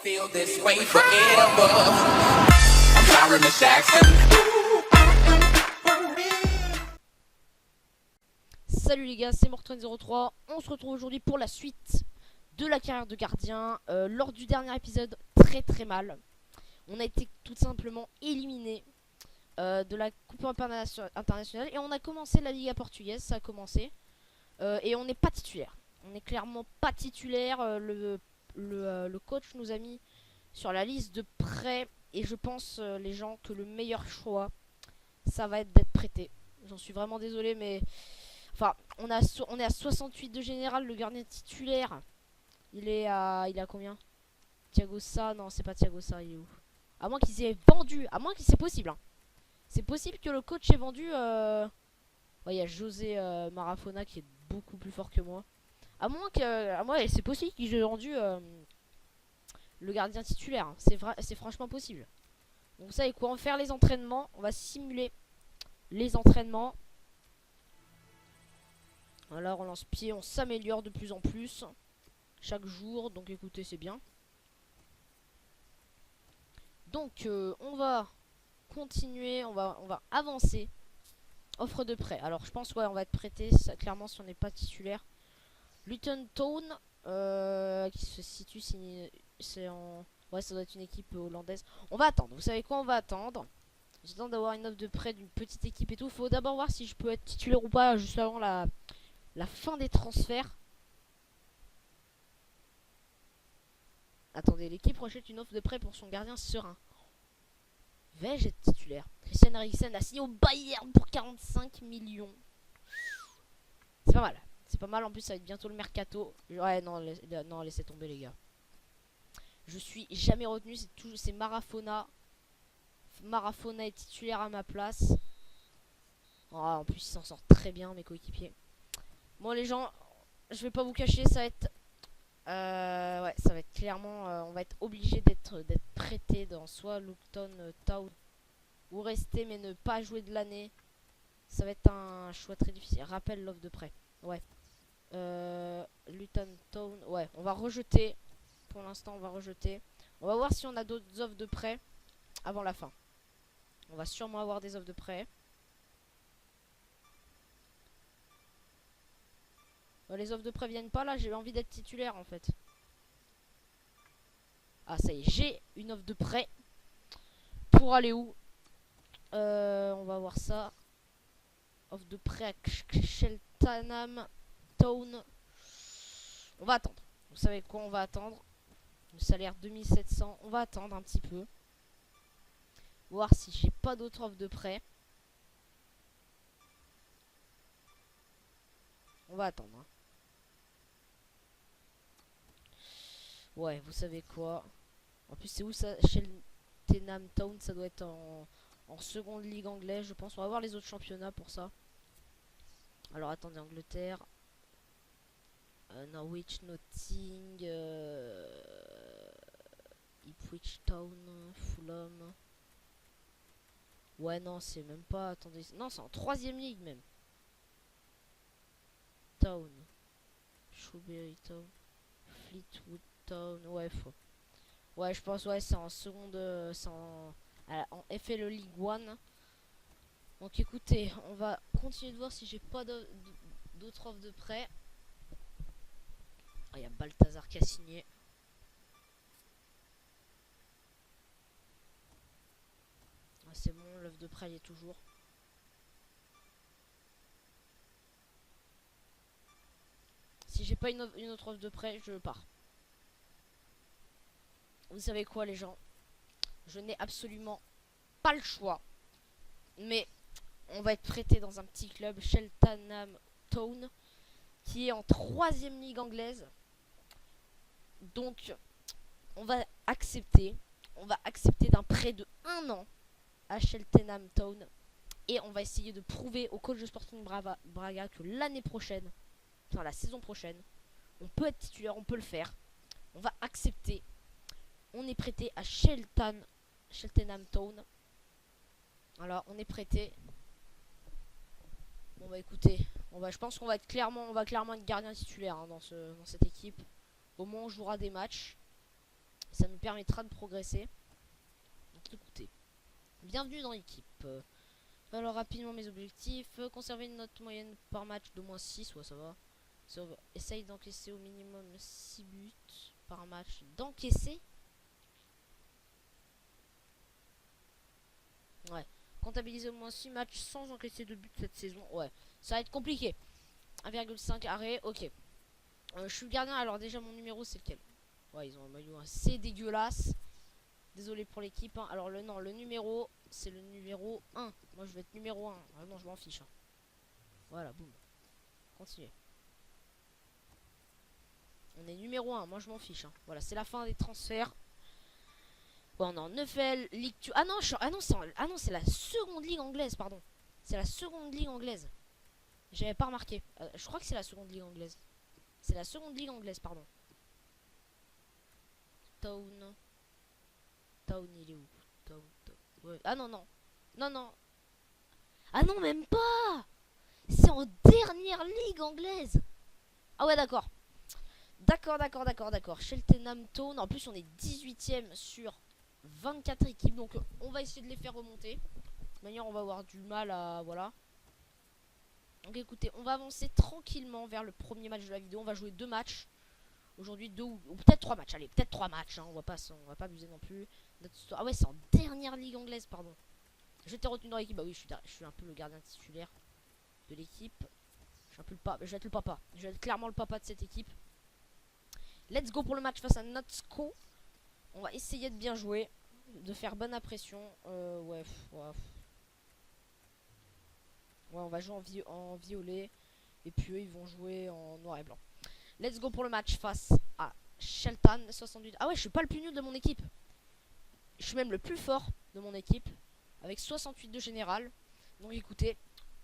feel this way forever. I'm Tyron Jackson. Salut les gars, c'est Morton03. On se retrouve aujourd'hui pour la suite de la carrière de gardien. Lors du dernier épisode, très mal. On a été tout simplement éliminé de la Coupe internationale. Et on a commencé la Liga portugaise, ça a commencé. Et on n'est pas titulaire. On n'est clairement pas titulaire. Le coach nous a mis sur la liste de prêts. Et je pense, les gens, que le meilleur choix, ça va être d'être prêté. J'en suis vraiment désolé, mais... Enfin, on est à 68 de général, le gardien titulaire. Il est à combien? Thiago Sa, non, c'est pas Thiago Sa, il est où? À moins qu'il s'est vendu, à moins que c'est possible. Hein. C'est possible que le coach ait vendu. Ouais, il y a José Marafona qui est beaucoup plus fort que moi. À moins c'est possible qu'il ait vendu le gardien titulaire. Hein. C'est franchement possible. Donc, vous savez quoi? On va faire les entraînements. On va simuler les entraînements. Alors, on lance pied, on s'améliore de plus en plus chaque jour. Donc, écoutez, c'est bien. Donc, on va continuer, on va avancer. Offre de prêt. Alors, je pense, ouais, on va être prêté, ça, clairement, si on n'est pas titulaire. Luton Town, qui se situe, c'est en... Ouais, ça doit être une équipe hollandaise. On va attendre. Vous savez quoi? On va attendre. J'attends d'avoir une offre de prêt d'une petite équipe et tout. Faut d'abord voir si je peux être titulaire ou pas, juste avant la fin des transferts. Attendez, l'équipe rejette une offre de prêt pour son gardien serein. Vais-je être titulaire? Christian Eriksen a signé au Bayern pour 45 millions. C'est pas mal. C'est pas mal, en plus ça va être bientôt le mercato. Ouais, non, non, laissez tomber les gars. Je suis jamais retenu, c'est Marafona. Marafona est titulaire à ma place. Oh, en plus il s'en sort très bien, mes coéquipiers. Bon les gens, je vais pas vous cacher, ça va être... ouais, ça va être clairement... on va être obligé d'être prêté dans soit Luton Town ou rester mais ne pas jouer de l'année. Ça va être un choix très difficile. Rappelle l'offre de prêt. Ouais. Luton Town. Ouais, on va rejeter. Pour l'instant, on va rejeter. On va voir si on a d'autres offres de prêt avant la fin. On va sûrement avoir des offres de prêt. Les offres de prêt viennent pas là. J'ai envie d'être titulaire en fait. Ah, ça y est. J'ai une offre de prêt. Pour aller où? On va voir ça. Offre de prêt à Cheltenham Town. On va attendre. Vous savez quoi? On va attendre. Le salaire 2700. On va attendre un petit peu. Voir si j'ai pas d'autres offres de prêt. On va attendre. Hein. Ouais, vous savez quoi? En plus, c'est où ça? Cheltenham Town, ça doit être en seconde ligue anglaise, je pense. On va voir les autres championnats pour ça. Alors, attendez, Angleterre. Norwich, Notting, Ipswich Town, Fulham. Ouais, non, c'est même pas... Attendez, non, c'est en 3ème ligue même. Town. Shrewsbury Town. Fleetwood Town. Ouais, faux. Ouais, je pense, ouais, c'est en seconde... c'est en FL League One. Donc écoutez, on va continuer de voir si j'ai pas d'autres offres de prêt. Ah, il y a Balthazar qui a signé. Ah, c'est bon, l'offre de prêt, il est toujours. Si j'ai pas une autre offre de prêt, je pars. Vous savez quoi, les gens? Je n'ai absolument pas le choix. Mais on va être prêté dans un petit club, Cheltenham Town, qui est en 3ème ligue anglaise. Donc, on va accepter d'un prêt de 1 an à Cheltenham Town. Et on va essayer de prouver au coach de Sporting Braga que l'année prochaine, enfin la saison prochaine, on peut être titulaire, on peut le faire. On va accepter. On est prêté à Cheltenham Town. Alors, on est prêté. Bon bah écoutez, je pense qu'on va clairement être gardien titulaire hein, dans cette équipe. Au moins on jouera des matchs. Ça nous permettra de progresser. Donc écoutez, bienvenue dans l'équipe. Alors rapidement mes objectifs, conserver une note moyenne par match d'au moins 6, ouais ça va. Essaye d'encaisser au minimum 6 buts par match. D'encaisser? Ouais. Comptabiliser au moins 6 matchs sans encaisser de but cette saison. Ouais, ça va être compliqué. 1,5 arrêt, ok. Je suis le gardien, alors déjà mon numéro c'est lequel? Ouais, ils ont un maillot assez dégueulasse. Désolé pour l'équipe. Hein. Alors le numéro, c'est le numéro 1. Moi je vais être numéro 1. Ah non, je m'en fiche. Hein. Voilà, boum. Continuez. On est numéro 1, moi je m'en fiche. Hein. Voilà, c'est la fin des transferts. Ouais, on est en EFL, Ligue 2. Ah non, c'est la seconde ligue anglaise, pardon. C'est la seconde ligue anglaise. J'avais pas remarqué. Je crois que c'est la seconde ligue anglaise. C'est la seconde ligue anglaise, pardon. Town. Town, il est où? Town. Ouais. Ah non, non. Non, non. Ah non, même pas. C'est en dernière ligue anglaise. Ah ouais, d'accord. D'accord. Cheltenham Town. En plus, on est 18ème sur 24 équipes. Donc, on va essayer de les faire remonter. De toute manière, on va avoir du mal à... Voilà. Donc, écoutez, on va avancer tranquillement vers le premier match de la vidéo. On va jouer 2 matchs. Aujourd'hui, 2 ou peut-être 3 matchs. Allez, peut-être 3 matchs. Hein. On va pas abuser non plus. Ah ouais, c'est en dernière ligue anglaise, pardon. J'étais retenu dans l'équipe. Bah oui, je suis un peu le gardien titulaire de l'équipe. Je suis un peu le papa. Je vais être le papa. Je vais être clairement le papa de cette équipe. Let's go pour le match face à Notsko. On va essayer de bien jouer, de faire bonne impression. Ouais, on va jouer en violet. Et puis eux, ils vont jouer en noir et blanc. Let's go pour le match face à Shelton 68. Ah ouais, je suis pas le plus nul de mon équipe. Je suis même le plus fort de mon équipe. Avec 68 de général. Donc écoutez,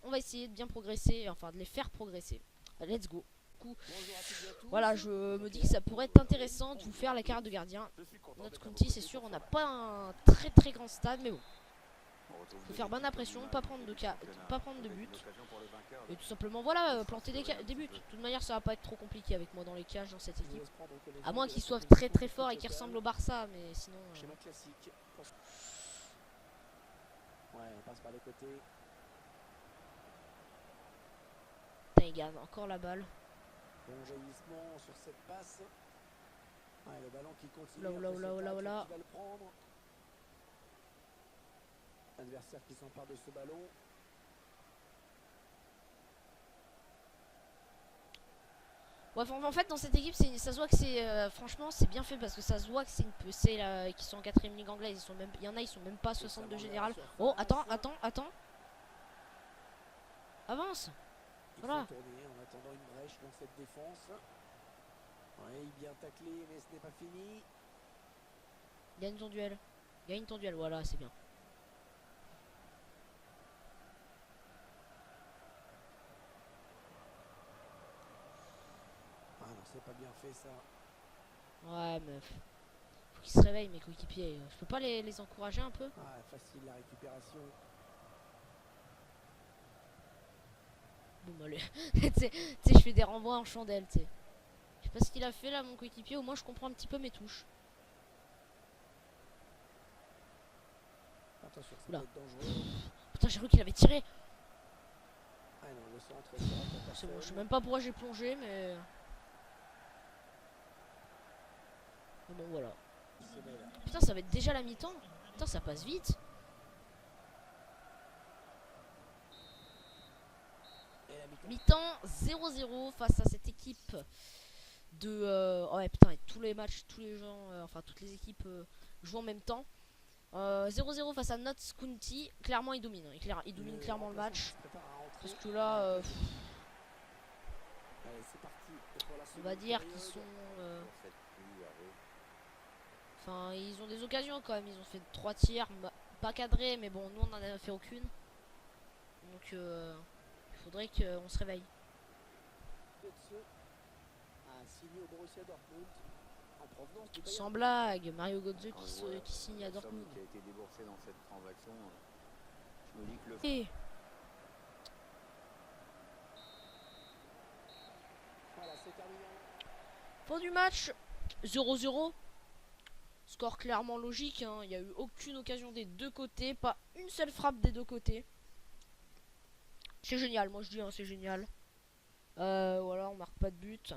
on va essayer de bien progresser. Enfin, de les faire progresser. Let's go. Voilà, je me dis que ça pourrait être intéressant de vous faire la carte de gardien. Notre County, c'est sûr, on n'a pas un très grand stade, mais bon. Faut faire bonne impression, pas prendre de but. Et tout simplement, voilà, planter des buts. De toute manière, ça va pas être trop compliqué avec moi dans les cages dans cette équipe. À moins qu'ils soient très forts et qu'ils ressemblent au Barça, mais sinon... Schéma classique. Ouais, on passe par les côtés. Putain, il gagne encore la balle. Bon jaillissement sur cette passe. Ouais, le ballon qui continue. Là. Qui va le prendre. Adversaire qui s'empare de ce ballon. Ouais, en fait, dans cette équipe, ça se voit que c'est... franchement, c'est bien fait parce que ça se voit que c'est qui sont en 4ème ligue anglaise. Il y en a, ils sont même pas 62 général. Oh, attends. Avance. Voilà. Tourner en attendant une brèche dans cette défense. Ouais, bien taclé, mais ce n'est pas fini. Gagne ton duel, voilà, c'est bien. Ah non, c'est pas bien fait ça. Ouais, mais faut qu'ils se réveillent, mes coéquipiers. Je peux pas les encourager un peu? Ah, facile la récupération. Bon, allez. Tu sais, je fais des renvois en chandelle, tu sais. Je sais pas ce qu'il a fait là, mon coéquipier. Au moins, je comprends un petit peu mes touches. Attention, ça Oula. peut être dangereux. Putain, j'ai cru qu'il avait tiré. Ah non, le centre sera C'est bon, je sais même pas pourquoi j'ai plongé, mais... bon, voilà. Putain, ça va être déjà la mi-temps. Putain, ça passe vite. Mi-temps 0-0 face à cette équipe de... ouais, putain, et tous les matchs, tous les gens, enfin toutes les équipes jouent en même temps. 0-0 face à Notts County. Clairement, ils dominent. Ils dominent clairement le match. Parce que là, on va dire qu'ils sont... Enfin, ils ont des occasions quand même. Ils ont fait 3 tirs, pas cadrés, mais bon, nous on n'en a fait aucune. Donc, il faudrait qu'on se réveille. Sans blague, Mario Götze qui signe à Dortmund. Qui a été déboursé dans cette transaction. Je me dis que le... Et fin du match, 0-0. Score clairement logique, hein. Il n'y a eu aucune occasion des deux côtés, pas une seule frappe des deux côtés. C'est génial, moi je dis, hein, c'est génial. Voilà, on marque pas de but.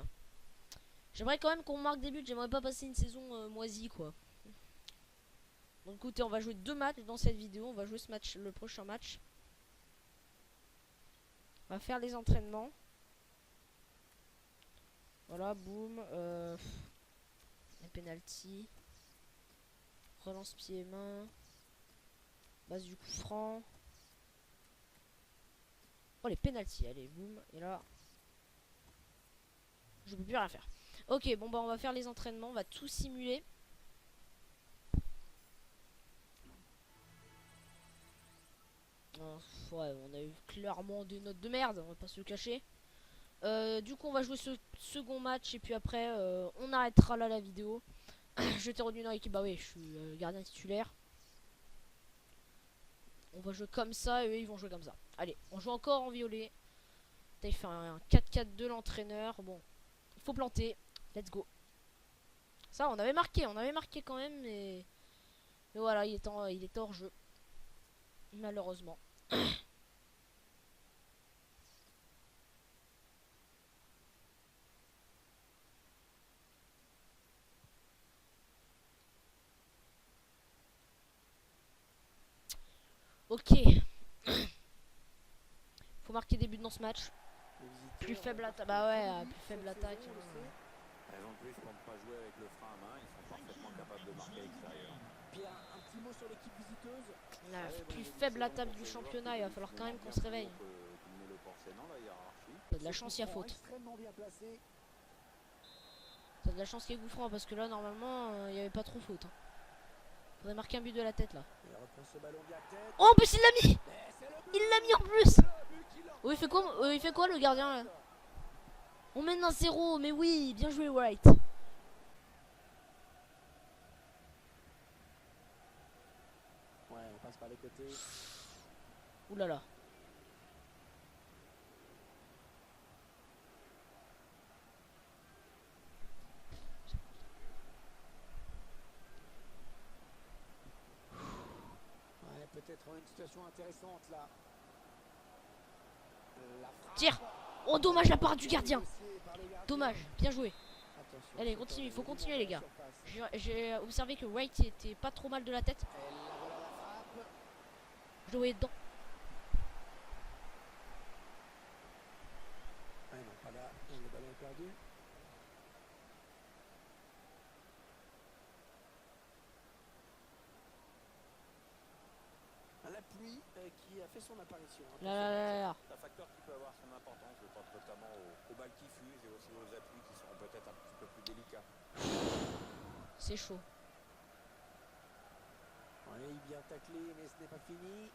J'aimerais quand même qu'on marque des buts, j'aimerais pas passer une saison moisie quoi. Donc écoutez, on va jouer 2 matchs dans cette vidéo, on va jouer ce match, le prochain match. On va faire les entraînements. Voilà, boum. Les penalty. Relance pied et main. Base du coup franc. Oh les penalty, allez, boum. Et là, je peux plus rien faire. Ok, bon bah on va faire les entraînements, on va tout simuler. Ouais, on a eu clairement des notes de merde, on va pas se le cacher. Du coup on va jouer ce second match et puis après on arrêtera là la vidéo. J'étais revenu dans l'équipe, bah oui je suis gardien titulaire. On va jouer comme ça et eux ils vont jouer comme ça. Allez, on joue encore en violet. Il fait un 4-4-2 l'entraîneur. Bon, il faut planter. Let's go. Ça on avait marqué quand même mais voilà, il est hors jeu. Malheureusement. Ok. Faut marquer des buts dans ce match. Plus faible attaque. Bah ouais, plus faible attaque. Raison de plus pour ne pas jouer avec le frein à main, ils sont parfaitement capables de marquer à l'extérieur. Pierre, un petit mot sur l'équipe visiteuse. Plus faible attaque du championnat, il va falloir quand même qu'on se réveille. T'as de la chance, il y a faute. Extrêmement bien placé. T'as de la chance qu'il y ait coup franc parce que là normalement il y avait pas trop faute. Hein. Faudrait marquer un but de la tête là. Il reprend ce ballon bien tête. Oh en plus il l'a mis. Mais c'est le but. Il l'a mis en plus. Le but qu'il a Oh il fait quoi le gardien là? On mène un 0, mais oui, bien joué White. Ouais, on passe par les côtés. Ouh là là. Ouais, peut-être une situation intéressante là. La frappe. Tire. Oh dommage la part du gardien. Négociée par le gardien. Dommage, bien joué. Attention, Allez c'est continue, il faut un continuer les élément gars. de la surface. J'ai observé que White était pas trop mal de la tête. Elle la voilà la frappe. Je le voyais dedans. Ah non, pas là. Le ballon est perdu. La pluie qui a fait son apparition. Là là là là. C'est un facteur qui peut avoir son importance, je pense notamment aux balles qui fusent et aussi aux appuis qui seront peut-être un petit peu plus délicats. C'est chaud. Oui, bien taclé, mais ce n'est pas fini.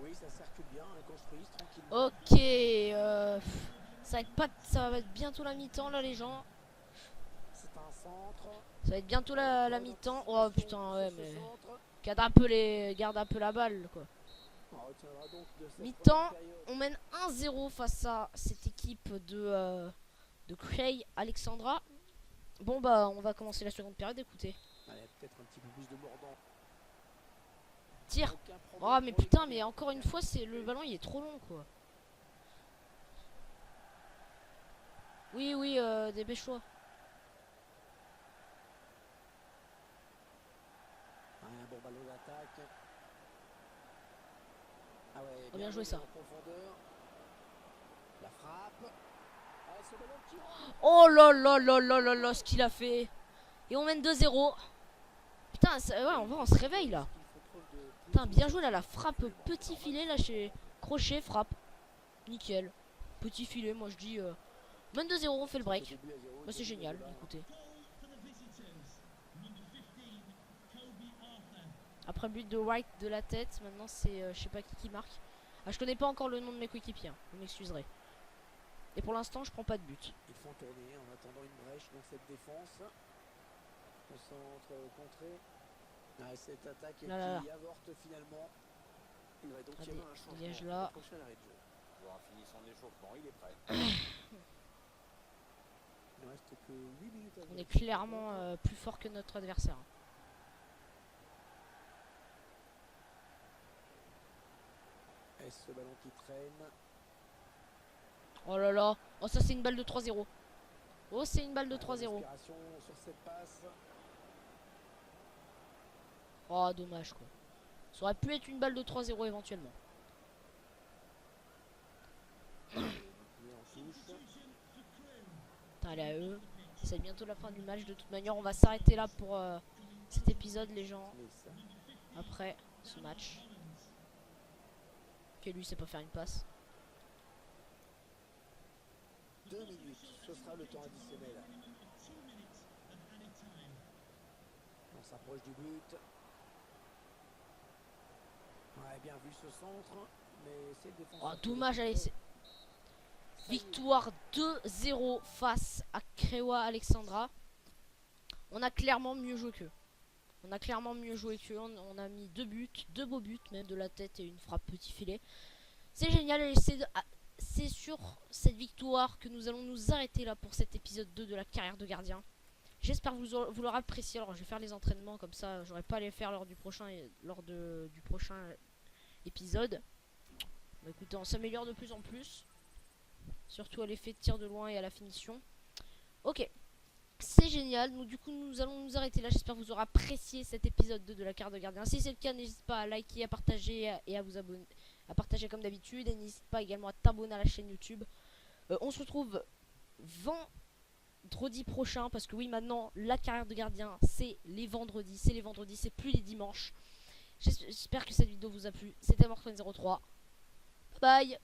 Oui, ça circule bien, ils construisent tranquillement. Ok, ça va être bientôt la mi-temps là les gens. C'est un centre. Ça va être bientôt la mi-temps. Oh putain ouais Ce mais centre. garde un peu la balle quoi. On retiendra donc de cette Mi-temps, première période. on mène 1-0 face à cette équipe de Cray Alexandra. Bon bah on va commencer la seconde période, écoutez. Allez, peut-être un petit peu plus de mordant. Tire. Aucun problème Oh mais pour putain l'équipe. mais encore une fois c'est le ballon il est trop long quoi. Oui dépêche-toi. Un bon ballon d'attaque. Ah ouais, Oh, bien joué, ça. en profondeur. La frappe. Ah, ce ballon qui rentre. Oh là là là là là là ce qu'il a fait. Et on mène 2-0. Putain ouais on va on se réveille là. Il faut preuve de Putain bien joué là la frappe petit filet là chez Crochet frappe. Nickel. Petit filet moi je dis 22-0 on fait le break. début à 0, Bah, c'est génial écoutez. Après le but de White de la tête, maintenant c'est je sais pas qui marque. Ah je connais pas encore le nom de mes coéquipiers, hein. Vous m'excuserez. Et pour l'instant, je prends pas de but. Ils font tourner en attendant une brèche dans cette défense. Au centre contré. Ah, cette attaque qui avorte finalement. Il va donc y Allez, avoir un changement. dégage là. au prochain arrêt de jeu. Il aura fini son échauffement, il est prêt. Il ne reste que 8 minutes à On jouer. est clairement plus fort que notre adversaire. Est-ce ce ballon qui traîne? Oh là là. Oh, ça, c'est une balle de 3-0. Oh, c'est une balle de 3-0. Inspiration sur cette passe. Oh, dommage, quoi. Ça aurait pu être une balle de 3-0 éventuellement. Il est en touche. Putain, allez à eux. C'est bientôt la fin du match. De toute manière, on va s'arrêter là pour cet épisode, les gens. Smith. Après ce match. Ok, lui, c'est pas faire une passe. 2 minutes, ce sera le temps additionnel. On s'approche du but. Ouais, bien vu ce centre, mais c'est le défenseur. Oh, dommage, allez, c'est victoire 2-0 face à Crewa Alexandra. On a clairement mieux joué qu'eux. On a clairement mieux joué qu'eux. On a mis 2 buts, 2 beaux buts, même de la tête et une frappe petit filet. C'est génial et c'est sur cette victoire que nous allons nous arrêter là pour cet épisode 2 de la carrière de gardien. J'espère que vous l'aurez apprécié. Alors je vais faire les entraînements comme ça, j'aurai pas à les faire lors du prochain épisode. Bah, écoutez, on s'améliore de plus en plus. Surtout à l'effet de tir de loin et à la finition. Ok, c'est génial. Du coup, nous allons nous arrêter là. J'espère que vous aurez apprécié cet épisode 2 de la carte de gardien. Si c'est le cas, n'hésite pas à liker, à partager et à vous abonner. À partager comme d'habitude. Et n'hésite pas également à t'abonner à la chaîne YouTube. On se retrouve vendredi prochain. Parce que oui, maintenant, la carrière de gardien, c'est les vendredis. C'est plus les dimanches. J'espère que cette vidéo vous a plu. C'était Mortone03. Bye bye.